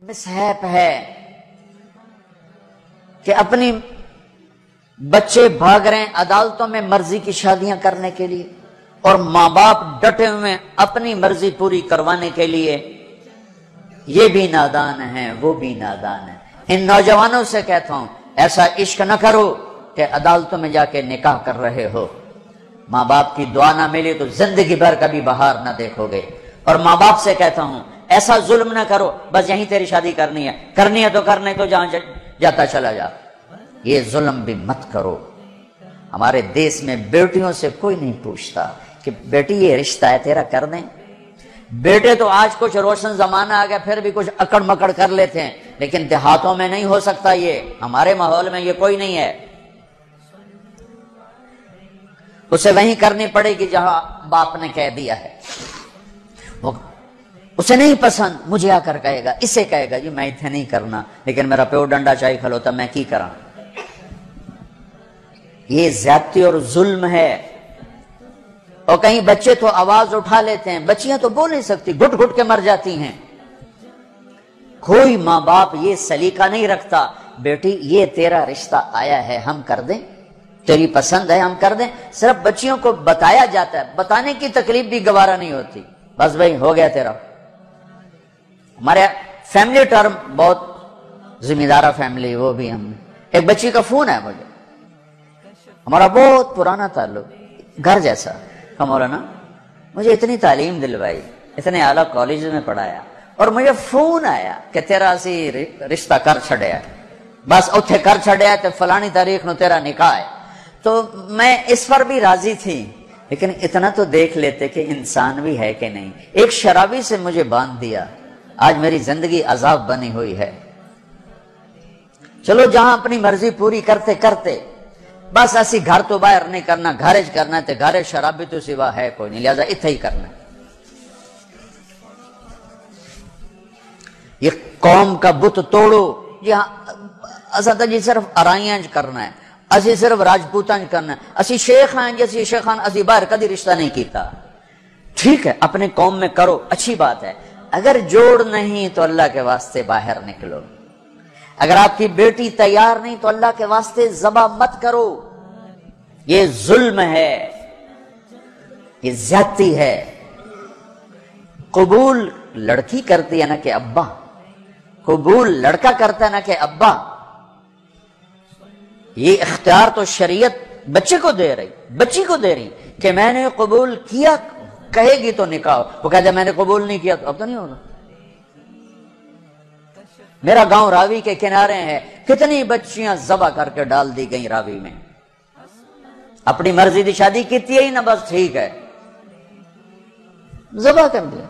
مسحیپ ہے کہ اپنی بچے بھاگ رہے ہیں عدالتوں میں مرضی کی شادیاں کرنے کے لیے، اور ماں باپ ڈٹے ہوئے اپنی مرضی پوری کروانے کے لیے۔ یہ بھی نادان ہیں، وہ بھی نادان ہیں۔ ان نوجوانوں سے کہتا ہوں ایسا عشق نہ کرو کہ عدالتوں میں جا کے نکاح کر رہے ہو، ماں باپ کی دعا نہ ملی تو زندگی بھر کبھی بہار نہ دیکھو گے۔ اور ماں باپ سے کہتا ہوں ایسا ظلم نہ کرو بس یہیں تیری شادی کرنی ہے تو کرنے تو جہاں جاتا چلا جا، یہ ظلم بھی مت کرو۔ ہمارے دیس میں بیٹیوں سے کوئی نہیں پوچھتا کہ بیٹی یہ رشتہ ہے تیرا کر دیں۔ بیٹے تو آج کچھ روشن زمانہ آ گیا پھر بھی کچھ اکڑ مکڑ کر لیتے ہیں، لیکن دیہاتوں میں نہیں ہو سکتا، یہ ہمارے ماحول میں یہ کوئی نہیں ہے۔ اسے وہیں کرنی پڑے گی جہاں باپ نے کہہ دیا ہے۔ اسے نہیں پسند مجھے آ کر کہے گا، اسے کہے گا جی میں اتنے نہیں کرنا، لیکن میرا پیو ڈنڈا چاہی کھلوتا میں کی کراں۔ یہ زیادتی اور ظلم ہے۔ اور کہیں بچے تو آواز اٹھا لیتے ہیں، بچیاں تو بول نہیں سکتی، گھٹ گھٹ کے مر جاتی ہیں۔ کوئی ماں باپ یہ سلیقہ نہیں رکھتا بیٹی یہ تیرا رشتہ آیا ہے ہم کر دیں، تیری پسند ہے ہم کر دیں۔ صرف بچیوں کو بتایا جاتا ہے، بتانے کی تکلیف بھی گوارا نہیں ہوتی، بس بھائی ہو گیا تیرا۔ ہمارے فیملی ٹرم بہت ذمہ دارہ فیملی، وہ بھی ہم ایک بچی کا فون ہے مجھے، ہمارا بہت پرانا تعلق، گھر جیسا، کہ مولانا مجھے اتنی تعلیم دلوائی، اتنے اعلیٰ کالج میں پڑھایا، اور مجھے فون آیا کہ تیرا اسی رشتہ کر چھڑیا، بس اتھے کر چھڑیا تے فلانی تاریخ نو تیرا نکاح ہے۔ تو میں اس پر بھی راضی تھی، لیکن اتنا تو دیکھ لیتے کہ انسان بھی ہے کہ نہیں۔ ایک شرابی سے مجھے باندھ دیا، آج میری زندگی عذاب بنی ہوئی ہے۔ چلو جہاں اپنی مرضی پوری کرتے کرتے بس اسی گھر تو باہر نہیں کرنا، گھرج کرنا تے گھر شرابی تو سوا ہے کوئی نہیں، لہذا اتھے ہی کرنا۔ یہ قوم کا بت توڑو، جی ہاں اسا جی صرف ارائیاں کرنا ہے، اسی صرف راجپوتاں کرنا ہے، اسی شیخ ہیں جیسی شیخان اسی باہر کدی رشتہ نہیں کیتا۔ ٹھیک ہے اپنے قوم میں کرو، اچھی بات ہے، اگر جوڑ نہیں تو اللہ کے واسطے باہر نکلو۔ اگر آپ کی بیٹی تیار نہیں تو اللہ کے واسطے ذبح مت کرو، یہ ظلم ہے، یہ زیادتی ہے۔ قبول لڑکی کرتی ہے نا کہ ابا، قبول لڑکا کرتا ہے نا کہ ابا، یہ اختیار تو شریعت بچے کو دے رہی، بچی کو دے رہی کہ میں نے قبول کیا، کہے گی تو نکاح، وہ کہتے میں نے قبول نہیں کیا تو اب تو نہیں ہوگا۔ میرا گاؤں راوی کے کنارے ہے، کتنی بچیاں ذبح کر کے ڈال دی گئی راوی میں، اپنی مرضی دی شادی کیتی ہے نا بس ٹھیک ہے، ذبح کر دیا۔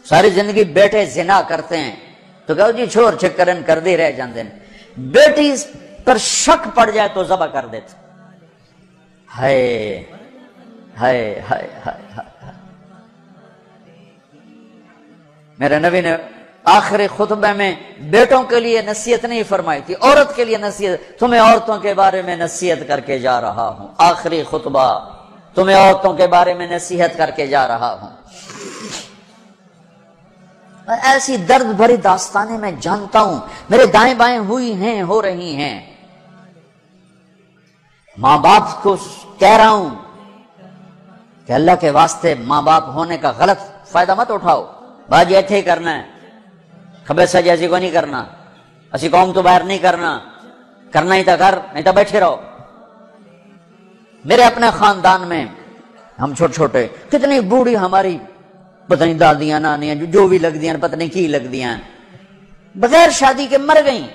ساری زندگی بیٹے زنا کرتے ہیں تو کہو جی چھوڑ چھکرن کر دی رہ جاندے ہیں، بیٹی پر شک پڑ جائے تو ذبح کر دیتے۔ ہائے ہائے ہائے ہائے ہائے۔ میرے نبی نے آخری خطبے میں بیٹوں کے لیے نصیحت نہیں فرمائی تھی، عورت کے لیے نصیحت، تمہیں عورتوں کے بارے میں نصیحت کر کے جا رہا ہوں، آخری خطبہ تمہیں عورتوں کے بارے میں نصیحت کر کے جا رہا ہوں۔ ایسی درد بھری داستانیں میں جانتا ہوں، میرے دائیں بائیں ہوئی ہیں، ہو رہی ہیں۔ ماں باپ کو کہہ رہا ہوں کہ اللہ کے واسطے ماں باپ ہونے کا غلط فائدہ مت اٹھاؤ، باجی ایتھے ہی کرنا ہے، خبر سج ایسی کو نہیں کرنا، اسی قوم تو باہر نہیں کرنا، کرنا ہی تھا کر نہیں تو بیٹھے رہو۔ میرے اپنے خاندان میں ہم چھوٹے چھوٹے کتنی بوڑھی ہماری پتہ نہیں دادیاں نانیاں جو بھی لگ دیاں پتہ نہیں کی لگ دیاں بغیر شادی کے مر گئیں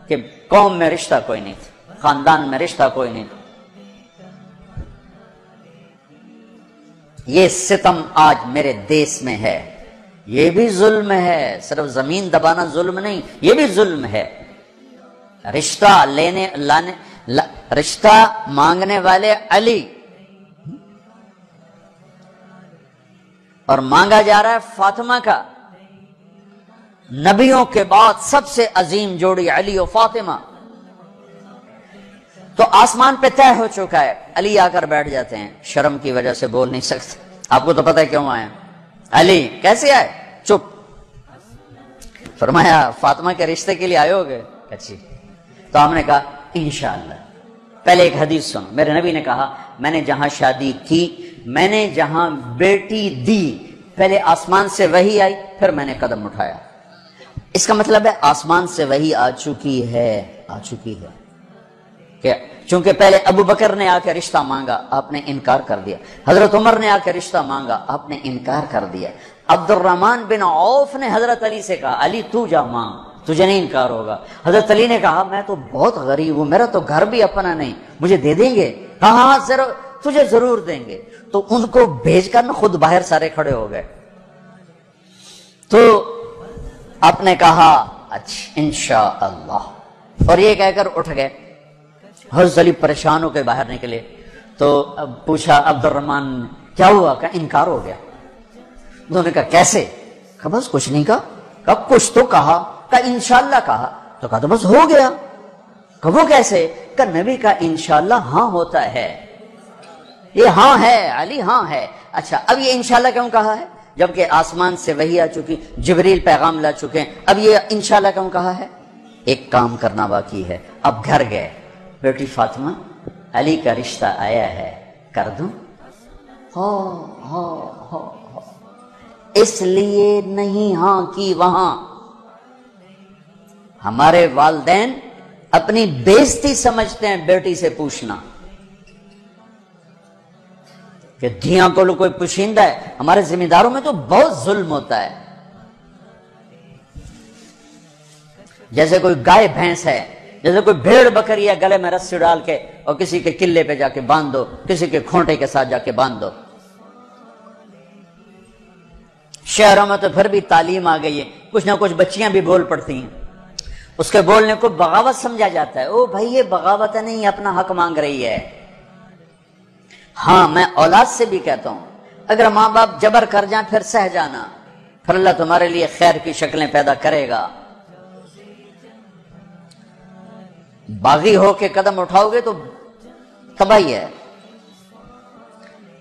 کہ قوم میں رشتہ کوئی نہیں تھا، خاندان میں رشتہ کوئی نہیں تھا۔ یہ ستم آج میرے دیس میں ہے، یہ بھی ظلم ہے، صرف زمین دبانا ظلم نہیں، یہ بھی ظلم ہے۔ رشتہ مانگنے والے علی اور مانگا جا رہا ہے فاطمہ کا۔ نبیوں کے بعد سب سے عظیم جوڑی علی و فاطمہ، تو آسمان پہ طے ہو چکا ہے، علی آ کر بیٹھ جاتے ہیں، شرم کی وجہ سے بول نہیں سکتے۔ آپ کو تو پتہ ہے کیوں آئے علی، کیسے آئے؟ چپ۔ فرمایا فاطمہ کے رشتے کے لیے آئے ہو گئے؟ اچھی. تو ہم نے کہا انشاءاللہ. پہلے ایک حدیث سنو. میرے نبی نے کہا میں نے جہاں شادی کی، میں نے جہاں بیٹی دی، پہلے آسمان سے وحی آئی، پھر میں نے قدم اٹھایا. اس کا مطلب ہے آسمان سے وحی آ چکی ہے. کہ چونکہ پہلے ابو بکر نے آ کے رشتہ مانگا، آپ نے انکار کر دیا. حضرت عمر نے آ کے رشتہ مانگا، آپ نے انکار کر دیا. عبد الرحمن بن عوف نے حضرت علی سے کہا علی تو جا مانگ، تجھے نہیں انکار ہوگا. حضرت علی نے کہا میں تو بہت غریب ہوں، میرا تو گھر بھی اپنا نہیں، مجھے دے دیں گے؟ ہاں تجھے ضرور دیں گے. تو ان کو بھیج کر خود باہر سارے کھڑے ہو گئے. تو آپ نے کہا اچھا انشاءاللہ، اور یہ کہہ کر اٹھ گئے. حضرت علی پریشان ہو کے باہر نکلے. تو اب پوچھا عبد الرحمن کیا ہوا؟ کہ انکار ہو گیا. انہوں نے کہا کیسے؟ کہا بس کچھ نہیں کہا. کہا کچھ تو کہا. کہا انشاءاللہ کہا. تو کہا تو بس ہو گیا. کہا وہ کیسے؟ کہا نبی کا انشاءاللہ ہاں ہوتا ہے. یہ ہاں ہے علی، ہاں ہے. اچھا اب یہ انشاءاللہ کیوں کہا ہے جبکہ آسمان سے وحی آ چکی، جبریل پیغام لا چکے ہیں؟ اب یہ انشاءاللہ کیوں کہا ہے؟ ایک کام کرنا باقی ہے. اب گھر گئے، بیٹی فاطمہ علی کا رشتہ آیا ہے، کر دوں؟ ہو اس لیے نہیں ہاں کی وہاں. ہمارے والدین اپنی بےزتی سمجھتے ہیں بیٹی سے پوچھنا کہ دھیاں کو کوئی پوشیندہ ہے. ہمارے ذمہ داروں میں تو بہت ظلم ہوتا ہے. جیسے کوئی گائے بھینس ہے، جیسے کوئی بھیڑ بکری ہے، گلے میں رسی ڈال کے اور کسی کے قلعے پہ جا کے باندھ دو، کسی کے کھونٹے کے ساتھ جا کے باندھ دو. شہروں میں تو پھر بھی تعلیم آ گئی ہے، کچھ نہ کچھ بچیاں بھی بول پڑتی ہیں، اس کے بولنے کو بغاوت سمجھا جاتا ہے. او بھائی یہ بغاوت نہیں، اپنا حق مانگ رہی ہے. ہاں میں اولاد سے بھی کہتا ہوں اگر ماں باپ جبر کر جائیں پھر سہ جانا، پھر اللہ تمہارے لیے خیر کی شکلیں پیدا کرے گا. باغی ہو کے قدم اٹھاؤ گے تو تباہی ہے.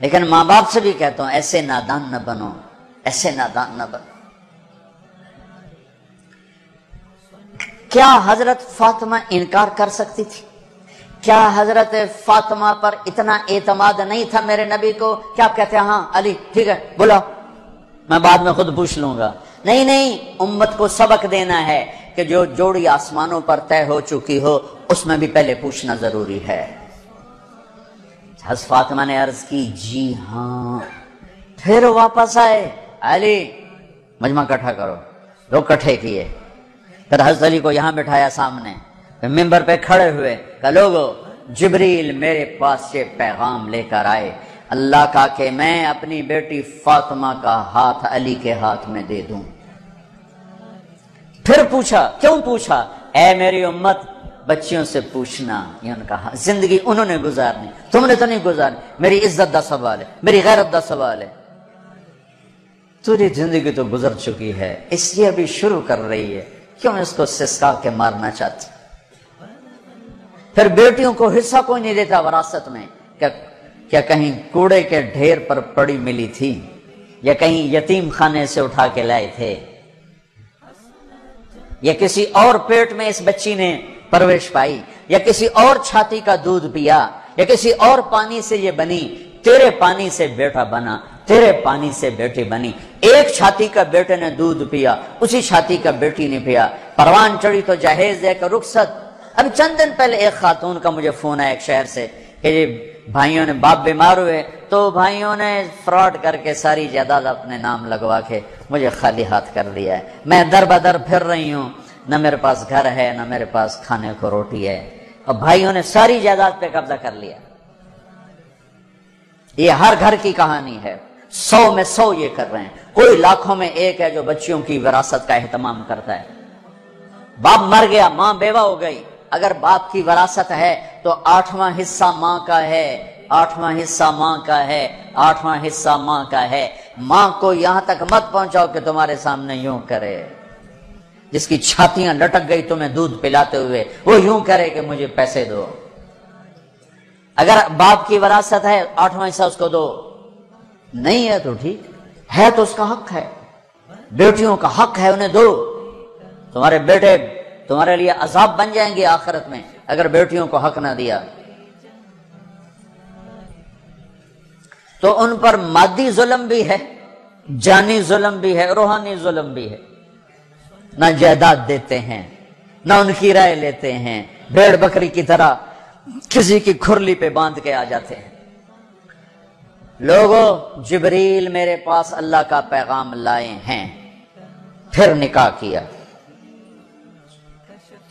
لیکن ماں باپ سے بھی کہتا ہوں ایسے نادان نہ بنو، ایسے نادان نہ بنو. کیا حضرت فاطمہ انکار کر سکتی تھی؟ کیا حضرت فاطمہ پر اتنا اعتماد نہیں تھا میرے نبی کو؟ کیا آپ کہتے ہیں ہاں علی ٹھیک ہے بولا، میں بعد میں خود پوچھ لوں گا؟ نہیں، امت کو سبق دینا ہے کہ جو جوڑی آسمانوں پر طے ہو چکی ہو اس میں بھی پہلے پوچھنا ضروری ہے. حضرت فاطمہ نے عرض کی جی ہاں. پھر واپس آئے، علی مجمع اکٹھا کرو. لوگ اکٹھے کیے، پھر حضرت علی کو یہاں بٹھایا سامنے، پھر ممبر پہ کھڑے ہوئے کہ لوگو جبریل میرے پاس یہ پیغام لے کر آئے اللہ کا کہ میں اپنی بیٹی فاطمہ کا ہاتھ علی کے ہاتھ میں دے دوں. پھر پوچھا، کیوں پوچھا؟ اے میری امت بچیوں سے پوچھنا، یہ ان کا زندگی انہوں نے گزارنی، تم نے تو نہیں گزارنی. میری عزت دا سوال ہے، میری غیرت دا سوال ہے. تیری زندگی تو گزر چکی ہے، اس لیے ابھی شروع کر رہی ہے، کیوں اس کو سسکا کے مارنا چاہتی؟ پھر بیٹیوں کو حصہ کوئی نہیں دیتا وراثت میں. کیا کہیں کوڑے کے ڈھیر پر پڑی ملی تھی یا کہیں یتیم خانے سے اٹھا کے لائے تھے یا کسی اور پیٹ میں اس بچی نے پرورش پائی یا کسی اور چھاتی کا دودھ پیا یا کسی اور پانی سے یہ بنی؟ تیرے پانی سے بیٹا بنا، تیرے پانی سے بیٹی بنی. ایک چھاتی کا بیٹے نے دودھ پیا، اسی چھاتی کا بیٹی نے پیا. پروان چڑھی تو جہیز دے کر رخصت. اب چند دن پہلے ایک خاتون کا مجھے فون آیا ایک شہر سے کہ بھائیوں نے باپ بیمار ہوئے تو بھائیوں نے فراڈ کر کے ساری جائیداد اپنے نام لگوا کے مجھے خالی ہاتھ کر دیا ہے. میں در بدر پھر رہی ہوں، نہ میرے پاس گھر ہے نہ میرے پاس کھانے کو روٹی ہے، اور بھائیوں نے ساری جائیداد پہ قبضہ کر لیا. یہ ہر گھر کی کہانی ہے، 100 میں 100 یہ کر رہے ہیں. کوئی لاکھوں میں ایک ہے جو بچیوں کی وراثت کا اہتمام کرتا ہے. باپ مر گیا، ماں بیوہ ہو گئی، اگر باپ کی وراثت ہے تو 8واں حصہ ماں کا ہے، 8واں حصہ ماں کا ہے، 8واں حصہ ماں کا ہے. ماں کو یہاں تک مت پہنچاؤ کہ تمہارے سامنے یوں کرے. جس کی چھاتیاں لٹک گئی تمہیں دودھ پلاتے ہوئے وہ یوں کرے کہ مجھے پیسے دو. اگر باپ کی وراثت ہے 8واں حصہ اس کو دو، نہیں ہے تو ٹھیک ہے تو اس کا حق ہے. بیٹیوں کا حق ہے انہیں دو. تمہارے بیٹے تمہارے لیے عذاب بن جائیں گے آخرت میں اگر بیٹیوں کو حق نہ دیا۔ تو ان پر مادی ظلم بھی ہے، جانی ظلم بھی ہے، روحانی ظلم بھی ہے۔ نہ جائیداد دیتے ہیں، نہ ان کی رائے لیتے ہیں، بھیڑ بکری کی طرح کسی کی کھرلی پہ باندھ کے آ جاتے ہیں۔ لوگوں، جبریل میرے پاس اللہ کا پیغام لائے ہیں، پھر نکاح کیا۔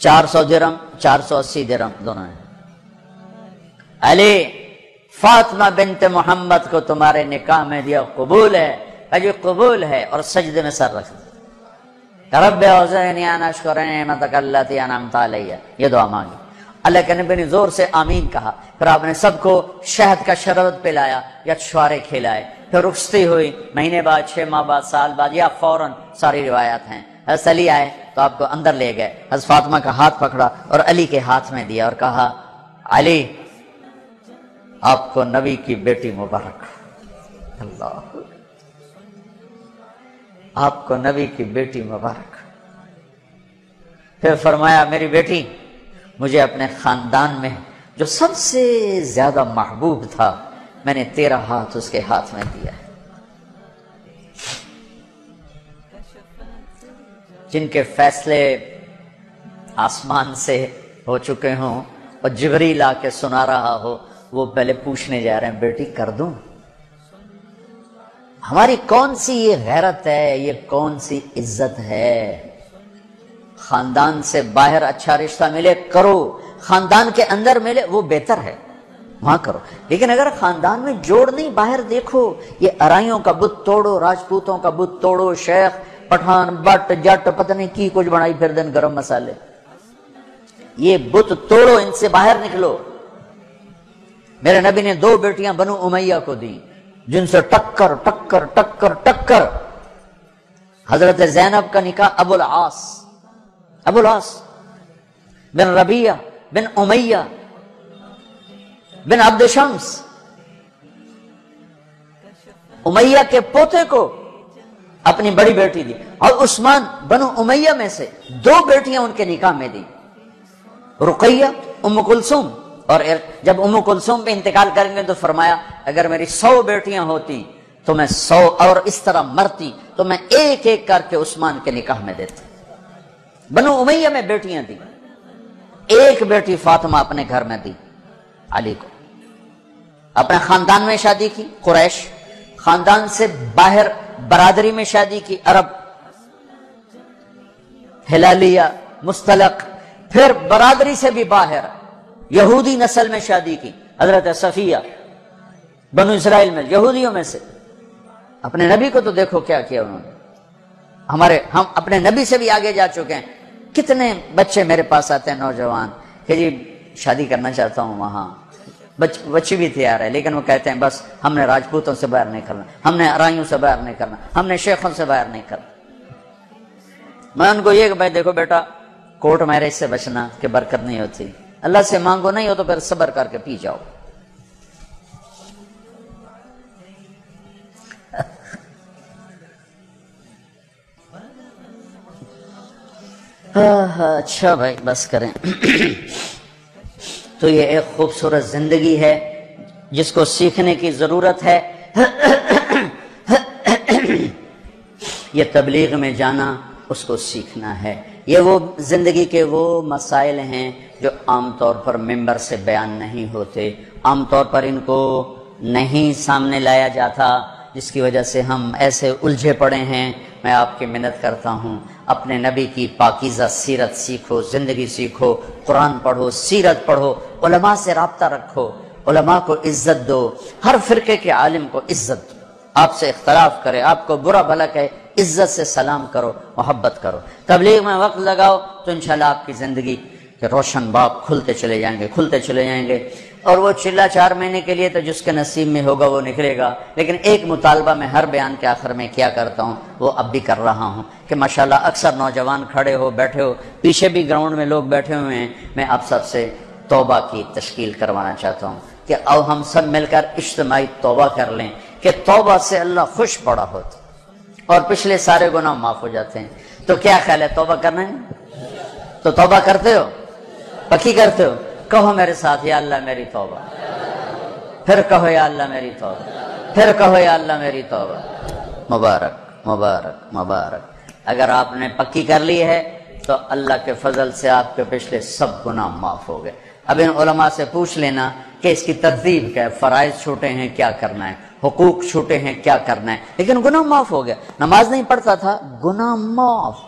400 درہم، 480 درہم دونوں ہیں۔ علی فاطمہ بنت محمد کو تمہارے نکاح میں دیا، قبول ہے؟ اجی قبول ہے، اور سجدے میں سر رکھ دیا، رب اوزعنی ان اشکر نعمتک التی انعمت علی، یہ دعا مانگی۔ اللہ کے نبی نے زور سے آمین کہا، پھر آپ نے سب کو شہد کا شربت پلایا یا چھوارے کھلائے، پھر رخصتی ہوئی، مہینے بعد، 6 ماہ بعد، سال بعد، یا فوراً، ساری روایات ہیں۔ حضرت علی آئے تو آپ کو اندر لے گئے، حضرت فاطمہ کا ہاتھ پکڑا اور علی کے ہاتھ میں دیا اور کہا، علی آپ کو نبی کی بیٹی مبارک، اللہ، آپ کو نبی کی بیٹی مبارک۔ پھر فرمایا، میری بیٹی، مجھے اپنے خاندان میں جو سب سے زیادہ محبوب تھا، میں نے تیرا ہاتھ اس کے ہاتھ میں دیا ہے۔ جن کے فیصلے آسمان سے ہو چکے ہوں اور جبریل آ کے سنا رہا ہو، وہ پہلے پوچھنے جا رہے ہیں، بیٹی کر دوں؟ ہماری کون سی یہ غیرت ہے، یہ کون سی عزت ہے؟ خاندان سے باہر اچھا رشتہ ملے کرو، خاندان کے اندر ملے وہ بہتر ہے، وہاں کرو۔ لیکن اگر خاندان میں جوڑ نہیں، باہر دیکھو، یہ ارائیوں کا بت توڑو، راجپوتوں کا بت توڑو، شیخ پٹھان بٹ جٹ پتہ نہیں کی کچھ بنائی پھر دن گرم مسالے، یہ بت توڑو، ان سے باہر نکلو۔ میرے نبی نے 2 بیٹیاں بنو امیہ کو دی، جن سے ٹکر ٹکر ٹکر ٹکر۔ حضرت زینب کا نکاح ابو العاص بن ربیعہ بن امیہ بن عبد شمس، امیہ کے پوتے کو اپنی بڑی بیٹی دی، اور عثمان بنو امیہ میں سے 2 بیٹیاں ان کے نکاح میں دی، رقیہ، ام کلثوم۔ اور جب ام کلثوم پہ انتقال کریں گے تو فرمایا، اگر میری 100 بیٹیاں ہوتی تو میں 100 اور اس طرح مرتی تو میں ایک ایک کر کے عثمان کے نکاح میں دیتا۔ بنو امیہ میں بیٹیاں دی، ایک بیٹی فاطمہ اپنے گھر میں دی علی کو، اپنے خاندان میں شادی کی قریش، خاندان سے باہر برادری میں شادی کی عرب، ہلالیہ، مستلق، پھر برادری سے بھی باہر یہودی نسل میں شادی کی، حضرت صفیہ بنو اسرائیل میں یہودیوں میں سے۔ اپنے نبی کو تو دیکھو کیا کیا انہوں نے، ہم اپنے نبی سے بھی آگے جا چکے ہیں۔ کتنے بچے میرے پاس آتے ہیں نوجوان کہ جی شادی کرنا چاہتا ہوں، وہاں بچی بھی تیار ہے، لیکن وہ کہتے ہیں بس ہم نے راجپوتوں سے باہر نہیں کرنا، ہم نے ارائیوں سے باہر نہیں کرنا، ہم نے شیخوں سے باہر نہیں کرنا۔ میں ان کو یہ کہ بھائی دیکھو بیٹا، کورٹ میرج سے بچنا کہ برکت نہیں ہوتی، اللہ سے مانگو، نہیں ہو تو پھر صبر کر کے پی جاؤ۔ اچھا بھائی بس کریں۔ تو یہ ایک خوبصورت زندگی ہے جس کو سیکھنے کی ضرورت ہے۔ یہ تبلیغ میں جانا، اس کو سیکھنا ہے۔ یہ وہ زندگی کے وہ مسائل ہیں جو عام طور پر ممبر سے بیان نہیں ہوتے، عام طور پر ان کو نہیں سامنے لایا جاتا، جس کی وجہ سے ہم ایسے الجھے پڑے ہیں۔ میں آپ کی منت کرتا ہوں، اپنے نبی کی پاکیزہ سیرت سیکھو، زندگی سیکھو، قرآن پڑھو، سیرت پڑھو، علماء سے رابطہ رکھو، علماء کو عزت دو، ہر فرقے کے عالم کو عزت دو، آپ سے اختلاف کرے، آپ کو برا بھلا کہے، عزت سے سلام کرو، محبت کرو، تبلیغ میں وقت لگاؤ، تو انشاءاللہ آپ کی زندگی کے روشن باب کھلتے چلے جائیں گے۔ اور وہ چلا 4 مہینے کے لیے تو جس کے نصیب میں ہوگا وہ نکلے گا۔ لیکن ایک مطالبہ میں ہر بیان کے آخر میں کیا کرتا ہوں، وہ اب بھی کر رہا ہوں کہ ماشاءاللہ اکثر نوجوان کھڑے ہو بیٹھے ہو، پیچھے بھی گراؤنڈ میں لوگ بیٹھے ہوئے ہیں، میں آپ سب سے توبہ کی تشکیل کروانا چاہتا ہوں کہ آؤ ہم سب مل کر اجتماعی توبہ کر لیں کہ توبہ سے اللہ خوش بڑا ہوتا اور پچھلے سارے گناہ معاف ہو جاتے ہیں۔ تو کیا خیال ہے توبہ کرنا ہے؟ تو توبہ کرتے ہو؟ پکی کرتے ہو؟ کہو میرے ساتھ یا اللہ میری توبہ، پھر کہو یا اللہ میری توبہ، پھر کہو یا اللہ میری توبہ۔ مبارک مبارک مبارک۔ اگر آپ نے پکی کر لی ہے تو اللہ کے فضل سے آپ کے پچھلے سب گناہ معاف ہو گئے۔ اب ان علماء سے پوچھ لینا کہ اس کی ترتیب کیا ہے، فرائض چھوٹے ہیں کیا کرنا ہے، حقوق چھوٹے ہیں کیا کرنا ہے، لیکن گناہ معاف ہو گیا۔ نماز نہیں پڑھتا تھا، گناہ معاف۔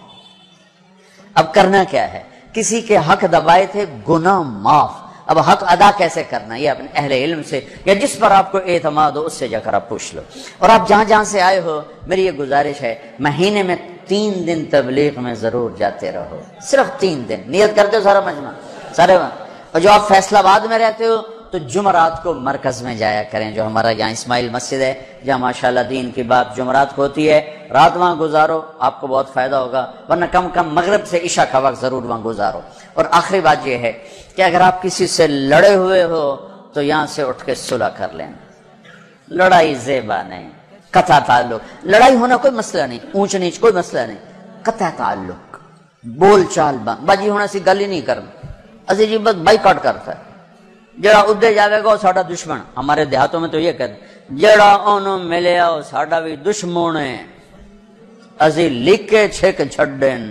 اب کرنا کیا ہے؟ کسی کے حق دبائے تھے، گناہ معاف۔ اب حق ادا کیسے کرنا ہے یہ اپنے اہل علم سے یا جس پر آپ کو اعتماد ہو اس سے جا کر آپ پوچھ لو۔ اور آپ جہاں جہاں سے آئے ہو میری یہ گزارش ہے، مہینے میں 3 دن تبلیغ میں ضرور جاتے رہو، صرف 3 دن۔ نیت کرتے ہو سارا مجمع سارے؟ اور جو آپ فیصلہ آباد میں رہتے ہو تو جمعرات کو مرکز میں جایا کریں، جو ہمارا یہاں اسماعیل مسجد ہے جہاں ماشاءاللہ دین کی بات جمعرات کو ہوتی ہے، رات وہاں گزارو، آپ کو بہت فائدہ ہوگا، ورنہ کم کم مغرب سے عشاء کا وقت ضرور وہاں گزارو۔ اور آخری بات یہ ہے کہ اگر آپ کسی سے لڑے ہوئے ہو تو یہاں سے اٹھ کے صلح کر لینا۔ لڑائی زیبا نہیں، قطع تعلق۔ لڑائی ہونا کوئی مسئلہ نہیں، اونچ نیچ کوئی مسئلہ نہیں، قطع تعلق، بول چال بند، باجی ہونا سی گل ہی نہیں کرنا۔ اسی جی بس بائیکاٹ کرتا ہے، جڑا ادھے جاوے گا وہ ساڈا دشمن۔ ہمارے دیہاتوں میں تو یہ کہتے جڑا انہوں ملیا وہ ساڈا بھی دشمن ہے، اسی لکھے چھک چھڈن۔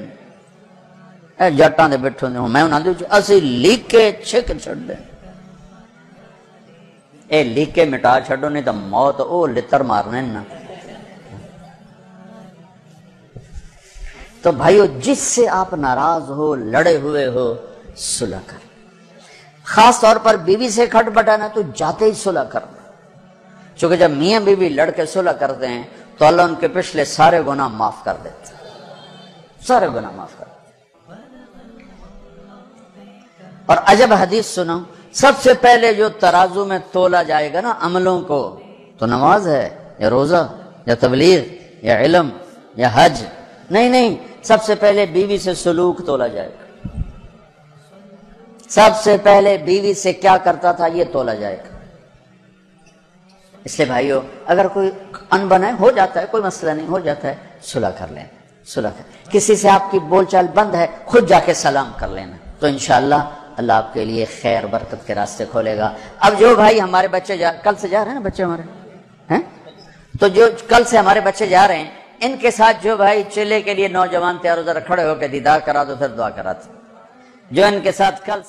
اے جٹاں دے بیٹھے ہوندے میں انہاں دے اسی لکھے چھک چھڈن۔ اے لکھے مٹا چھڈو نہیں تو موت او لتر مارنے نا۔ تو بھائیو جس سے آپ ناراض ہو، لڑے ہوئے ہو، صلح کر۔ خاص طور پر بیوی سے کھٹ بٹانا تو جاتے ہی صلح کرنا، چونکہ جب میاں بیوی لڑ کے صلح کرتے ہیں تو اللہ ان کے پچھلے سارے گناہ معاف کر دیتے ہیں، سارے گناہ معاف کر دیتے ہیں۔ اور عجب حدیث سنو، سب سے پہلے جو ترازو میں تولا جائے گا نا عملوں کو، تو نماز ہے یا روزہ یا تبلیغ یا علم یا حج؟ نہیں، سب سے پہلے بیوی سے سلوک تولا جائے گا۔ سب سے پہلے بیوی سے کیا کرتا تھا یہ تولا جائے گا۔ اس لیے بھائیو اگر کوئی انبن ہے، ہو جاتا ہے، کوئی مسئلہ نہیں، ہو جاتا ہے، صلح کر لینا، صلح کر۔ کسی سے آپ کی بول چال بند ہے، خود جا کے سلام کر لینا، تو انشاءاللہ اللہ آپ کے لیے خیر برکت کے راستے کھولے گا۔ اب جو بھائی ہمارے بچے کل سے جا رہے ہیں نا بچے ہمارے ہیں، تو جو کل سے ہمارے بچے جا رہے ہیں ان کے ساتھ جو بھائی چلے کے لیے نوجوان تیار ہو ذرا کھڑے ہو کے دیدار کرا دو، پھر دعا کرا دو۔ جو ان کے ساتھ کل